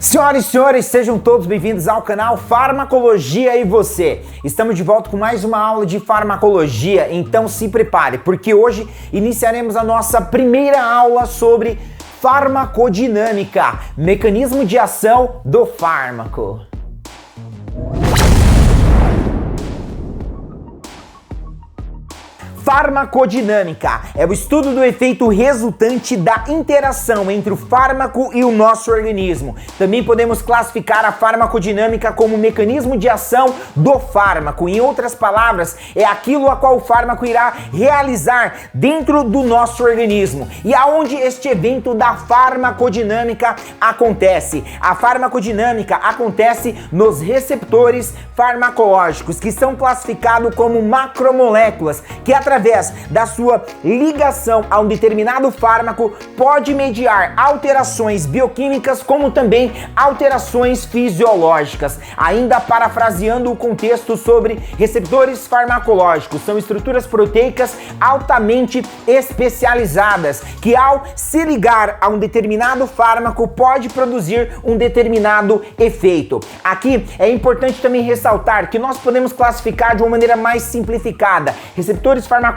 Senhoras e senhores, sejam todos bem-vindos ao canal Farmacologia e Você. Estamos de volta com mais uma aula de farmacologia, então se prepare, porque hoje iniciaremos a nossa primeira aula sobre farmacodinâmica, mecanismo de ação do fármaco. Farmacodinâmica é o estudo do efeito resultante da interação entre o fármaco e o nosso organismo. Também podemos classificar a farmacodinâmica como mecanismo de ação do fármaco. Em outras palavras, é aquilo a qual o fármaco irá realizar dentro do nosso organismo. E aonde este evento da farmacodinâmica acontece? A farmacodinâmica acontece nos receptores farmacológicos, que são classificados como macromoléculas, que através da sua ligação a um determinado fármaco pode mediar alterações bioquímicas como também alterações fisiológicas. Ainda parafraseando o contexto sobre receptores farmacológicos, são estruturas proteicas altamente especializadas que ao se ligar a um determinado fármaco pode produzir um determinado efeito. Aqui é importante também ressaltar que nós podemos classificar de uma maneira mais simplificada receptores farmacológicos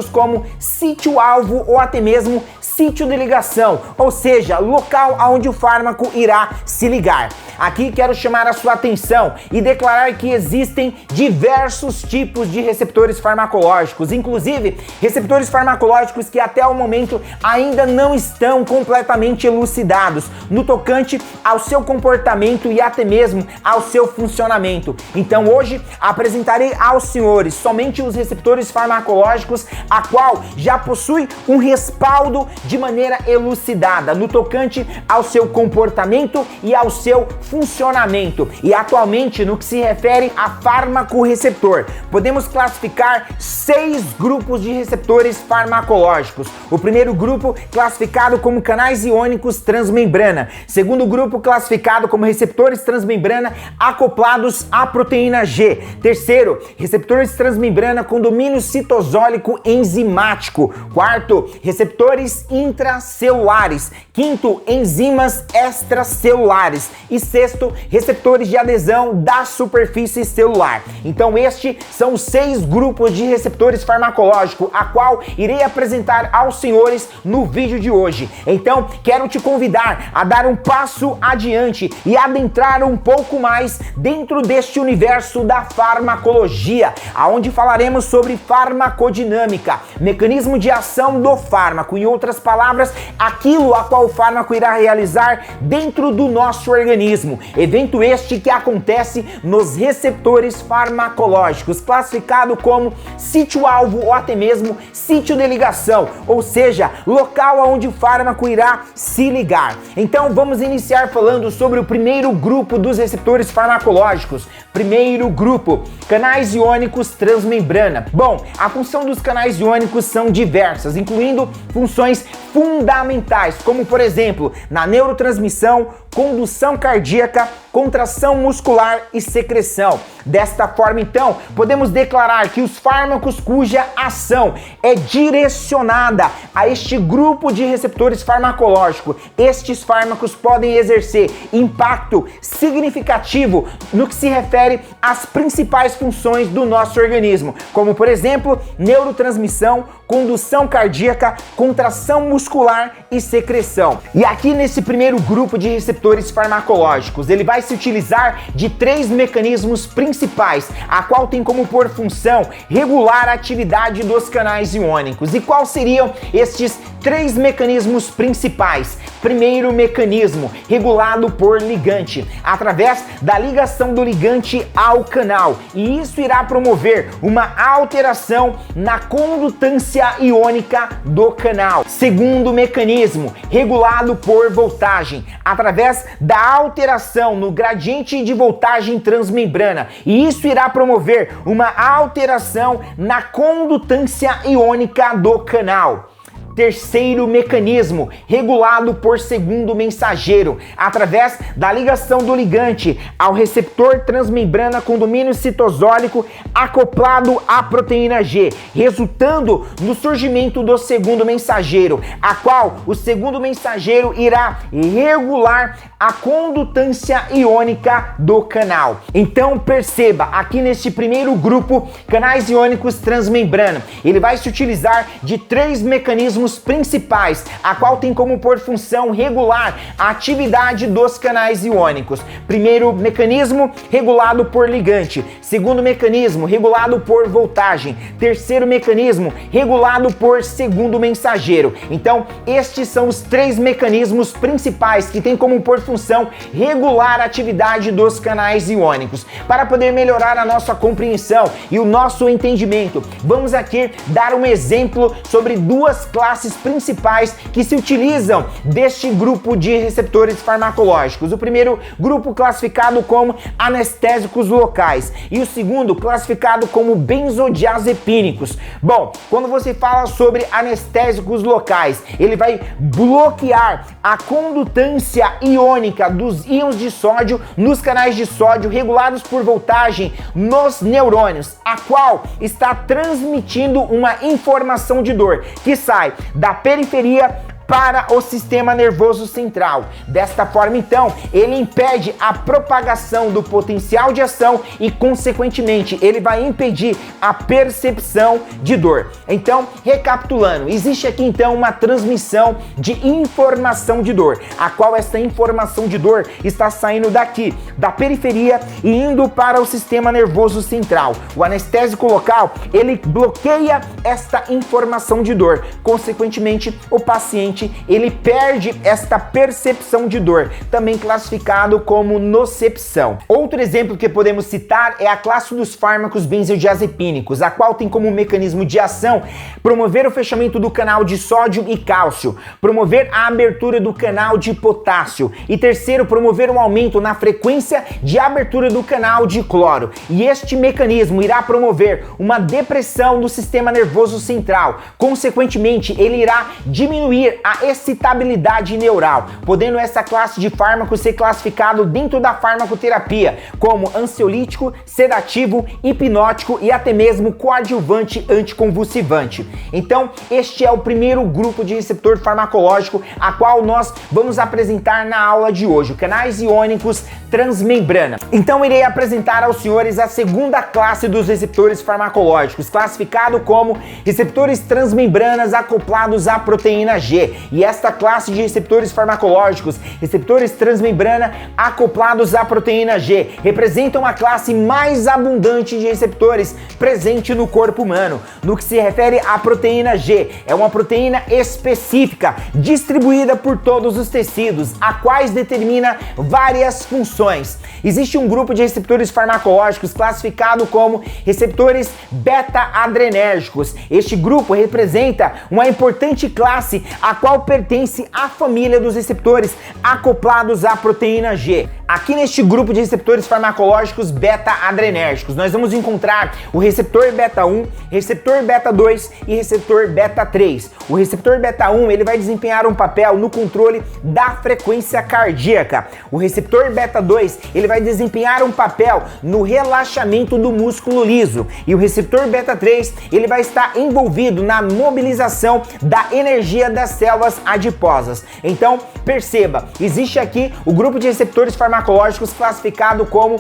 como sítio-alvo ou até mesmo sítio de ligação, ou seja, local onde o fármaco irá se ligar. Aqui quero chamar a sua atenção e declarar que existem diversos tipos de receptores farmacológicos, inclusive receptores farmacológicos que até o momento ainda não estão completamente elucidados no tocante ao seu comportamento e até mesmo ao seu funcionamento. Então hoje apresentarei aos senhores somente os receptores farmacológicos a qual já possui um respaldo de maneira elucidada no tocante ao seu comportamento e ao seu funcionamento. E atualmente, no que se refere a fármaco-receptor, podemos classificar 6 grupos de receptores farmacológicos. O primeiro grupo classificado como canais iônicos transmembrana. Segundo grupo classificado como receptores transmembrana acoplados à proteína G. Terceiro, receptores transmembrana com domínio citosólico enzimático. Quarto, receptores intracelulares. Quinto, enzimas extracelulares. E sexto, receptores de adesão da superfície celular. Então estes são os 6 grupos de receptores farmacológicos a qual irei apresentar aos senhores no vídeo de hoje. Então quero te convidar a dar um passo adiante e adentrar um pouco mais dentro deste universo da farmacologia, aonde falaremos sobre farmacodinâmica, mecanismo de ação do fármaco, em outras palavras, aquilo a qual o fármaco irá realizar dentro do nosso organismo. Evento este que acontece nos receptores farmacológicos, classificado como sítio-alvo ou até mesmo sítio de ligação, ou seja, local onde o fármaco irá se ligar. Então vamos iniciar falando sobre o primeiro grupo dos receptores farmacológicos. Primeiro grupo, canais iônicos transmembrana. Bom, a função dos canais iônicos são diversas, incluindo funções fundamentais, como por exemplo, na neurotransmissão, condução cardíaca, contração muscular e secreção. Desta forma, então, podemos declarar que os fármacos cuja ação é direcionada a este grupo de receptores farmacológicos, estes fármacos podem exercer impacto significativo no que se refere às principais funções do nosso organismo, como por exemplo, neurotransmissão, condução cardíaca, contração muscular e secreção. E aqui nesse primeiro grupo de receptores farmacológicos, ele vai se utilizar de 3 mecanismos principais, a qual tem como por função regular a atividade dos canais iônicos. E quais seriam estes 3 mecanismos principais? Primeiro mecanismo, regulado por ligante, através da ligação do ligante ao canal, e isso irá promover uma alteração na condutância iônica do canal. Segundo mecanismo, regulado por voltagem, através da alteração no gradiente de voltagem transmembrana, e isso irá promover uma alteração na condutância iônica do canal. terceiro mecanismo, regulado por segundo mensageiro, através da ligação do ligante ao receptor transmembrana com domínio citosólico acoplado à proteína G, resultando no surgimento do segundo mensageiro, a qual o segundo mensageiro irá regular a condutância iônica do canal. Então perceba, aqui neste primeiro grupo, canais iônicos transmembrana, ele vai se utilizar de três mecanismos principais, a qual tem como por função regular a atividade dos canais iônicos. Primeiro mecanismo, regulado por ligante. Segundo mecanismo, regulado por voltagem. Terceiro mecanismo, regulado por segundo mensageiro. Então, estes são os três mecanismos principais que têm como por função regular a atividade dos canais iônicos. Para poder melhorar a nossa compreensão e o nosso entendimento, vamos aqui dar um exemplo sobre duas classes principais que se utilizam deste grupo de receptores farmacológicos. O primeiro grupo classificado como anestésicos locais e o segundo classificado como benzodiazepínicos. Bom, quando você fala sobre anestésicos locais, ele vai bloquear a condutância iônica dos íons de sódio nos canais de sódio regulados por voltagem nos neurônios, a qual está transmitindo uma informação de dor que sai da periferia para o sistema nervoso central. Desta forma, então, ele impede a propagação do potencial de ação e, consequentemente, ele vai impedir a percepção de dor. Então, recapitulando, existe aqui, então, uma transmissão de informação de dor, a qual essa informação de dor está saindo daqui, da periferia e indo para o sistema nervoso central. O anestésico local, ele bloqueia esta informação de dor. Consequentemente, o paciente ele perde esta percepção de dor, também classificado como nocepção. Outro exemplo que podemos citar é a classe dos fármacos benzodiazepínicos, a qual tem como mecanismo de ação promover o fechamento do canal de sódio e cálcio, promover a abertura do canal de potássio e terceiro, promover um aumento na frequência de abertura do canal de cloro. E este mecanismo irá promover uma depressão do sistema nervoso central. Consequentemente, ele irá diminuir a excitabilidade neural, podendo essa classe de fármacos ser classificado dentro da farmacoterapia como ansiolítico, sedativo, hipnótico e até mesmo coadjuvante anticonvulsivante. Então, este é o primeiro grupo de receptor farmacológico a qual nós vamos apresentar na aula de hoje, canais iônicos transmembrana. Então, irei apresentar aos senhores a segunda classe dos receptores farmacológicos, classificado como receptores transmembranas acoplados à proteína G. E esta classe de receptores farmacológicos, receptores transmembrana acoplados à proteína G, representam a classe mais abundante de receptores presente no corpo humano. No que se refere à proteína G, é uma proteína específica, distribuída por todos os tecidos, a quais determina várias funções. Existe um grupo de receptores farmacológicos classificado como receptores beta-adrenérgicos. Este grupo representa uma importante classe a qual pertence à família dos receptores acoplados à proteína G. Aqui neste grupo de receptores farmacológicos beta-adrenérgicos, nós vamos encontrar o receptor beta-1, receptor beta-2 e receptor beta-3. O receptor beta-1 ele vai desempenhar um papel no controle da frequência cardíaca. O receptor beta-2 ele vai desempenhar um papel no relaxamento do músculo liso. E o receptor beta-3 ele vai estar envolvido na mobilização da energia das células adiposas. Então, perceba, existe aqui o grupo de receptores farmacológicos classificado como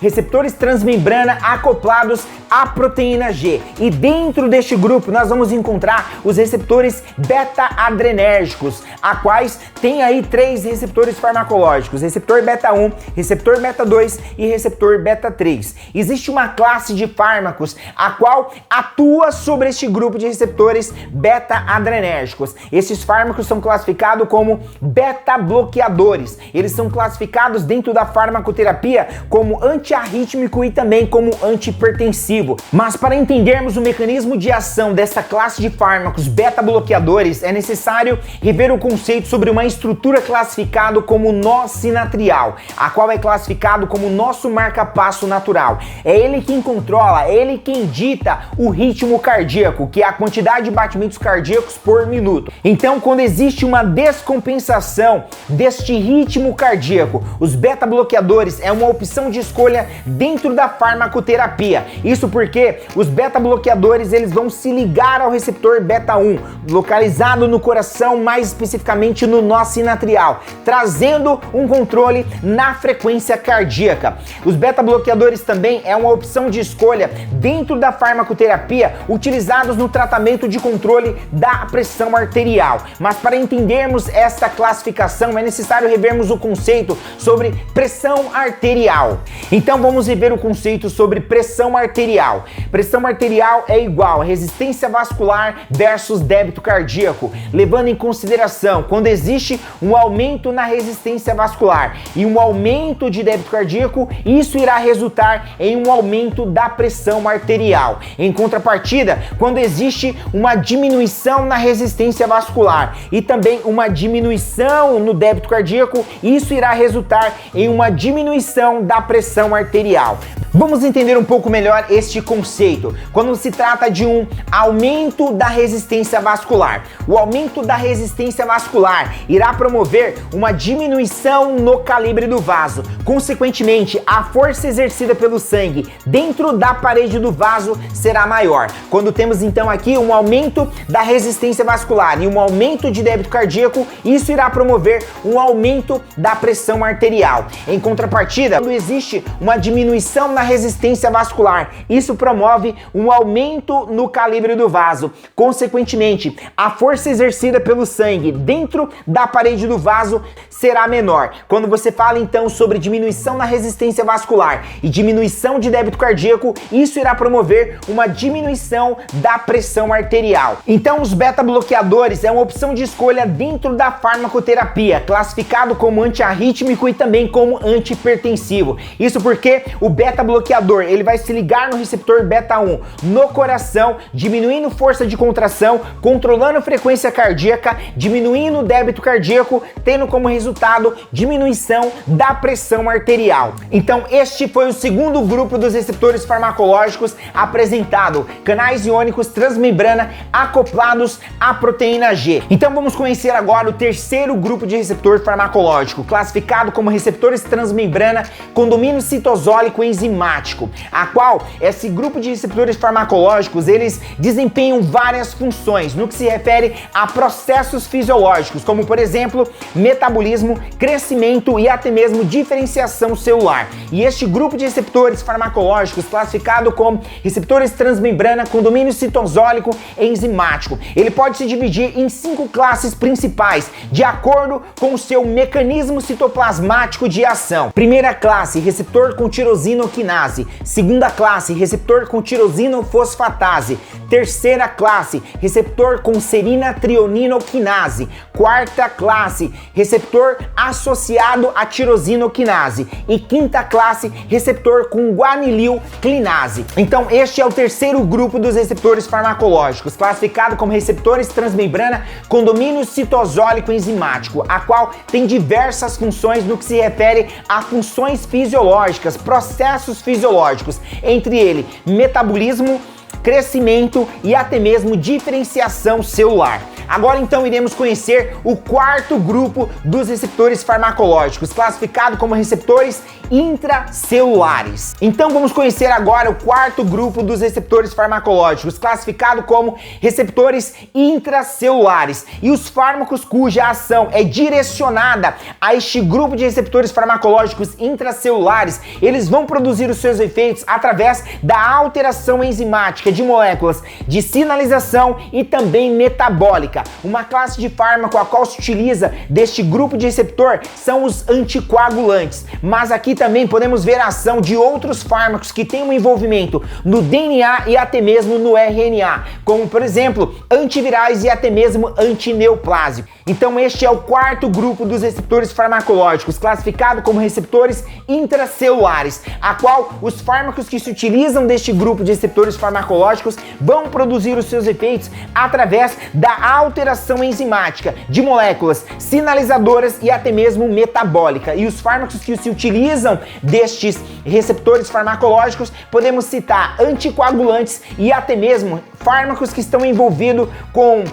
receptores transmembrana acoplados à proteína G. E dentro deste grupo nós vamos encontrar os receptores beta-adrenérgicos, a quais tem aí três receptores farmacológicos: receptor beta-1, receptor beta-2 e receptor beta-3. Existe uma classe de fármacos a qual atua sobre este grupo de receptores beta-adrenérgicos. Esses fármacos são classificados como beta-bloqueadores. Eles são classificados dentro da farmacoterapia como antiarrítmico e também como antihipertensivo. Mas para entendermos o mecanismo de ação dessa classe de fármacos beta-bloqueadores, é necessário rever o conceito sobre uma estrutura classificada como nó sinatrial, a qual é classificado como nosso marca-passo natural. É ele quem controla, é ele quem dita o ritmo cardíaco, que é a quantidade de batimentos cardíacos por minuto. Então, quando existe uma descompensação deste ritmo cardíaco, os beta-bloqueadores é uma opção de escolha dentro da farmacoterapia. Isso porque os beta-bloqueadores eles vão se ligar ao receptor beta-1, localizado no coração, mais especificamente no nó sinatrial, trazendo um controle na frequência cardíaca. Os beta-bloqueadores também é uma opção de escolha dentro da farmacoterapia, utilizados no tratamento de controle da pressão arterial. Mas para entendermos esta classificação é necessário revermos o conceito sobre pressão arterial. Então vamos rever o conceito sobre pressão arterial. Pressão arterial é igual a resistência vascular versus débito cardíaco, levando em consideração quando existe um aumento na resistência vascular e um aumento de débito cardíaco, isso irá resultar em um aumento da pressão arterial. Em contrapartida, quando existe uma diminuição na resistência vascular e também uma diminuição no débito cardíaco, isso irá resultar em uma diminuição da pressão arterial. Vamos entender um pouco melhor este conceito. Quando se trata de um aumento da resistência vascular, o aumento da resistência vascular irá promover uma diminuição no calibre do vaso. Consequentemente, a força exercida pelo sangue dentro da parede do vaso será maior. Quando temos então aqui um aumento da resistência vascular e um aumento de débito cardíaco, isso irá promover um aumento da pressão arterial. Em contrapartida, quando existe uma diminuição na resistência vascular, isso promove um aumento no calibre do vaso. Consequentemente, a força exercida pelo sangue dentro da parede do vaso será menor. Quando você fala então sobre diminuição na resistência vascular e diminuição de débito cardíaco, isso irá promover uma diminuição da pressão arterial. Então, os beta-bloqueadores é uma opção de escolha dentro da farmacoterapia, classificado como antiarrítmico e também como antihipertensivo. Isso porque o beta-bloqueador ele vai se ligar no receptor beta-1 no coração, diminuindo força de contração, controlando frequência cardíaca, diminuindo o débito cardíaco, tendo como resultado diminuição da pressão arterial. Então, este foi o segundo grupo dos receptores farmacológicos apresentado, canais iônicos transmembrana acoplados à proteína G. Então vamos conhecer agora o terceiro grupo de receptor farmacológico, classificado como receptores transmembrana com domínio citosólico enzimático, a qual esse grupo de receptores farmacológicos eles desempenham várias funções no que se refere a processos fisiológicos, como por exemplo metabolismo, crescimento e até mesmo diferenciação celular. E este grupo de receptores farmacológicos, classificado como receptores transmembrana com domínio citosólico enzimático, ele pode se dividir em 5 classes principais, de acordo com o seu mecanismo citoplasmático de ação. Primeira classe, receptor com tirosinoquinase. Segunda classe, receptor com tirosinofosfatase. Terceira classe, receptor com serina-trioninoquinase. Quarta classe, receptor associado a tirosinoquinase. E quinta classe, receptor com guanililclinase. Então, este é o terceiro grupo dos receptores farmacológicos, classificado como receptores transmembrana com domínio citosólico enzimático, a qual tem diversas funções no que se refere a funções fisiológicas, processos fisiológicos, entre ele metabolismo, crescimento e até mesmo diferenciação celular. Agora então iremos conhecer o quarto grupo dos receptores farmacológicos, classificado como receptores intracelulares. Então vamos conhecer agora o quarto grupo dos receptores farmacológicos, classificado como receptores intracelulares. E os fármacos cuja ação é direcionada a este grupo de receptores farmacológicos intracelulares, eles vão produzir os seus efeitos através da alteração enzimática de moléculas de sinalização e também metabólica. Uma classe de fármaco a qual se utiliza deste grupo de receptor são os anticoagulantes, mas aqui também podemos ver a ação de outros fármacos que têm um envolvimento no DNA e até mesmo no RNA, como por exemplo antivirais e até mesmo antineoplásicos. Então este é o quarto grupo dos receptores farmacológicos, classificado como receptores intracelulares, a qual os fármacos que se utilizam deste grupo de receptores farmacológicos vão produzir os seus efeitos através da alteração enzimática de moléculas sinalizadoras e até mesmo metabólica. E os fármacos que se utilizam destes receptores farmacológicos, podemos citar anticoagulantes e até mesmo fármacos que estão envolvidos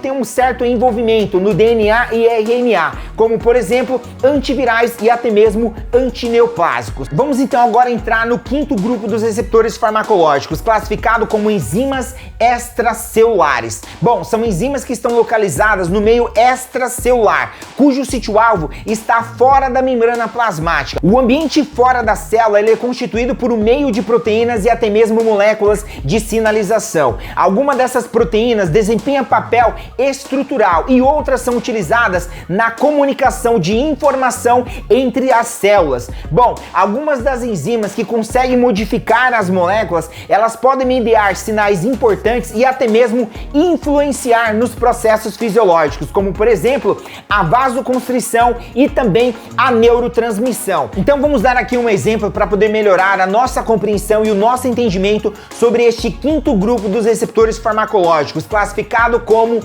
tem um certo envolvimento no DNA e RNA, como por exemplo antivirais e até mesmo antineoplásicos. Vamos então agora entrar no quinto grupo dos receptores farmacológicos, classificado como enzimas extracelulares. Bom, são enzimas que estão localizadas no meio extracelular, cujo sítio-alvo está fora da membrana plasmática. O ambiente fora da célula ele é constituído por um meio de proteínas e até mesmo moléculas de sinalização. Algumas dessas proteínas desempenham papel estrutural e outras são utilizadas na comunicação de informação entre as células. Bom, algumas das enzimas que conseguem modificar as moléculas, elas podem mediar sinais importantes e até mesmo influenciar nos processos fisiológicos, como por exemplo, a vasoconstrição e também a neurotransmissão. Então vamos dar aqui um exemplo para poder melhorar a nossa compreensão e o nosso entendimento sobre este quinto grupo dos receptores farmacológicos, classificado como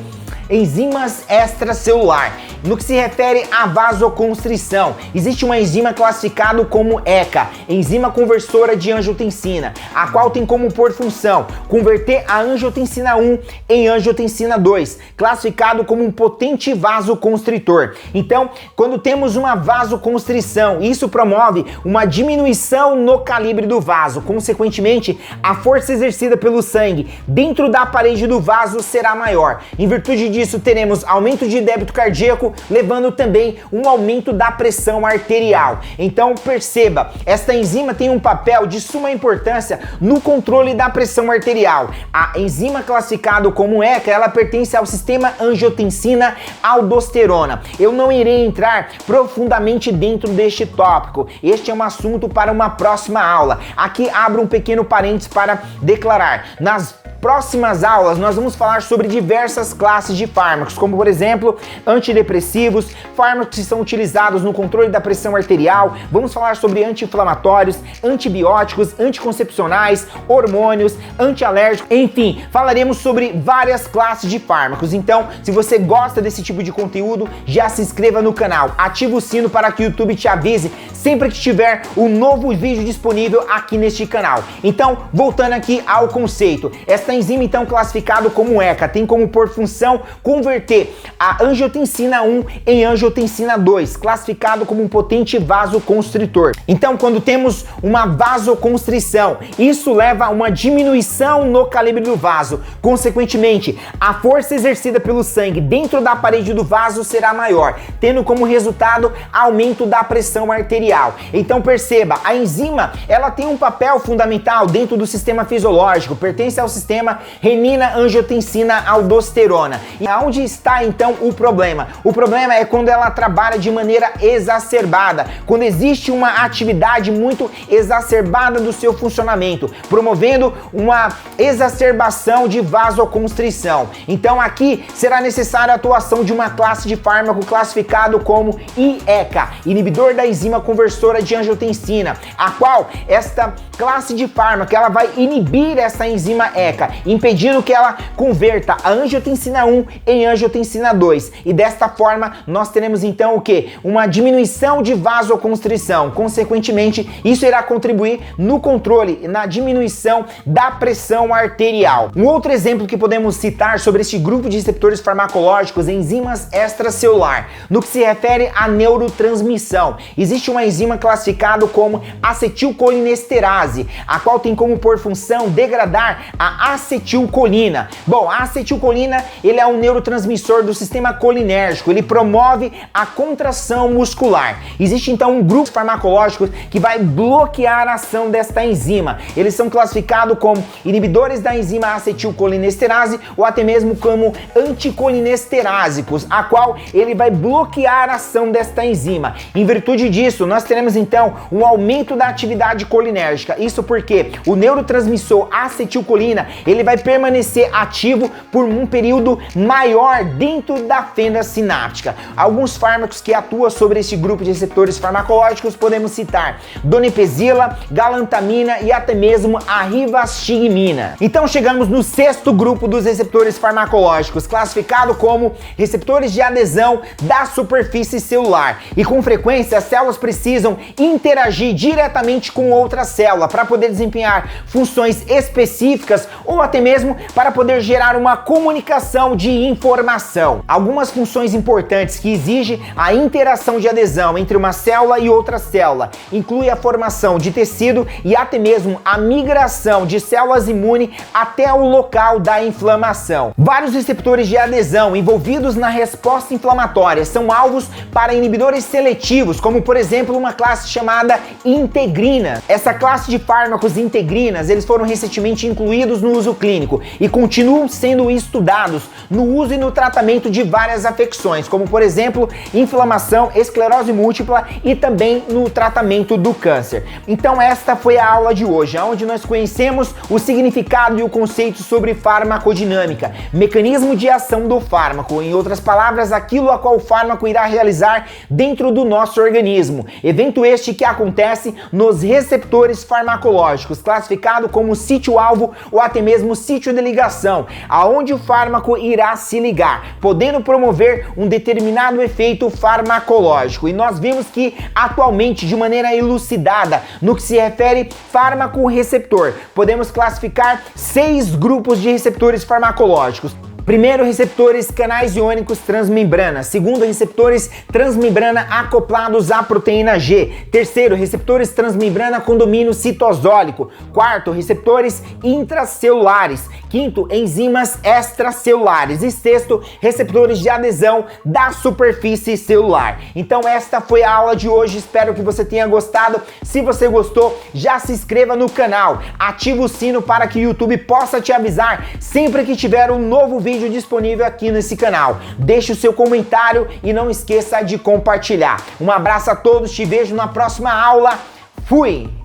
enzimas extracelular. No que se refere à vasoconstrição, existe uma enzima classificada como ECA, enzima conversora de angiotensina, a qual tem como por função converter a angiotensina 1 em angiotensina 2, classificado como um potente vasoconstritor. Então, quando temos uma vasoconstrição, isso promove uma diminuição no calibre do vaso. Consequentemente, a força exercida pelo sangue dentro da parede do vaso será maior. Em virtude disso, teremos aumento de débito cardíaco, levando também um aumento da pressão arterial. Então perceba, esta enzima tem um papel de suma importância no controle da pressão arterial. A enzima classificada como ECA, ela pertence ao sistema angiotensina-aldosterona. Eu não irei entrar profundamente dentro deste tópico, este é um assunto para uma próxima aula. Aqui abro um pequeno parênteses para declarar, nas próximas aulas nós vamos falar sobre diversas classes de fármacos, como por exemplo antidepressivos, fármacos que são utilizados no controle da pressão arterial, vamos falar sobre anti-inflamatórios, antibióticos, anticoncepcionais, hormônios, antialérgicos, enfim, falaremos sobre várias classes de fármacos. Então, se você gosta desse tipo de conteúdo, já se inscreva no canal, ativa o sino para que o YouTube te avise sempre que tiver um novo vídeo disponível aqui neste canal. Então, voltando aqui ao conceito, esta enzima então classificado como ECA tem como por função converter a angiotensina 1 em angiotensina 2, classificado como um potente vasoconstritor. Então, quando temos uma vasoconstrição, isso leva a uma diminuição no calibre do vaso. Consequentemente, a força exercida pelo sangue dentro da parede do vaso será maior, tendo como resultado aumento da pressão arterial. Então perceba, a enzima ela tem um papel fundamental dentro do sistema fisiológico, pertence ao sistema renina-angiotensina-aldosterona. E aonde está então o problema? O problema é quando ela trabalha de maneira exacerbada, quando existe uma atividade muito exacerbada do seu funcionamento, promovendo uma exacerbação de vasoconstrição. Então aqui será necessária a atuação de uma classe de fármaco classificado como IECA, inibidor da enzima conversora de angiotensina, a qual esta classe de fármaco ela vai inibir essa enzima ECA, impedindo que ela converta a angiotensina 1 em angiotensina 2. E desta forma, nós teremos então o que? Uma diminuição de vasoconstrição. Consequentemente, isso irá contribuir no controle, na diminuição da pressão arterial. Um outro exemplo que podemos citar sobre este grupo de receptores farmacológicos, enzimas extracelular, no que se refere à neurotransmissão. Existe uma enzima classificada como acetilcolinesterase, a qual tem como por função degradar a acetilcolina. Bom, a acetilcolina, ele é um neurotransmissor do sistema colinérgico, ele promove a contração muscular. Existe então um grupo farmacológico que vai bloquear a ação desta enzima. Eles são classificados como inibidores da enzima acetilcolinesterase ou até mesmo como anticolinesterásicos, a qual ele vai bloquear a ação desta enzima. Em virtude disso, nós teremos então um aumento da atividade colinérgica. Isso porque o neurotransmissor acetilcolina, ele vai permanecer ativo por um período maior dentro da fenda sináptica. Alguns fármacos que atuam sobre este grupo de receptores farmacológicos podemos citar donepezila, galantamina e até mesmo a rivastigmina. Então chegamos no sexto grupo dos receptores farmacológicos, classificado como receptores de adesão da superfície celular. E com frequência as células precisam interagir diretamente com outra célula para poder desempenhar funções específicas ou até mesmo para poder gerar uma comunicação de informação. Algumas funções importantes que exigem a interação de adesão entre uma célula e outra célula inclui a formação de tecido e até mesmo a migração de células imunes até o local da inflamação. Vários receptores de adesão envolvidos na resposta inflamatória são alvos para inibidores seletivos, como por exemplo uma classe chamada integrina. Essa classe de fármacos integrinas, eles foram recentemente incluídos no uso clínico e continuam sendo estudados no uso e no tratamento de várias afecções, como por exemplo inflamação, esclerose múltipla e também no tratamento do câncer. Então esta foi a aula de hoje, onde nós conhecemos o significado e o conceito sobre farmacodinâmica, mecanismo de ação do fármaco, em outras palavras, aquilo a qual o fármaco irá realizar dentro do nosso organismo. Evento este que acontece nos receptores farmacológicos, classificado como sítio-alvo ou até mesmo sítio de ligação, aonde o fármaco irá se ligar, podendo promover um determinado efeito farmacológico. E nós vimos que atualmente, de maneira elucidada, no que se refere fármaco-receptor, podemos classificar 6 grupos de receptores farmacológicos. Primeiro, receptores canais iônicos transmembrana. Segundo, receptores transmembrana acoplados à proteína G. Terceiro, receptores transmembrana com domínio citosólico. Quarto, receptores intracelulares. Quinto, enzimas extracelulares. E sexto, receptores de adesão da superfície celular. Então esta foi a aula de hoje, espero que você tenha gostado. Se você gostou, já se inscreva no canal, ativa o sino para que o YouTube possa te avisar sempre que tiver um novo vídeo disponível aqui nesse canal. Deixe o seu comentário e não esqueça de compartilhar. Um abraço a todos, te vejo na próxima aula. Fui!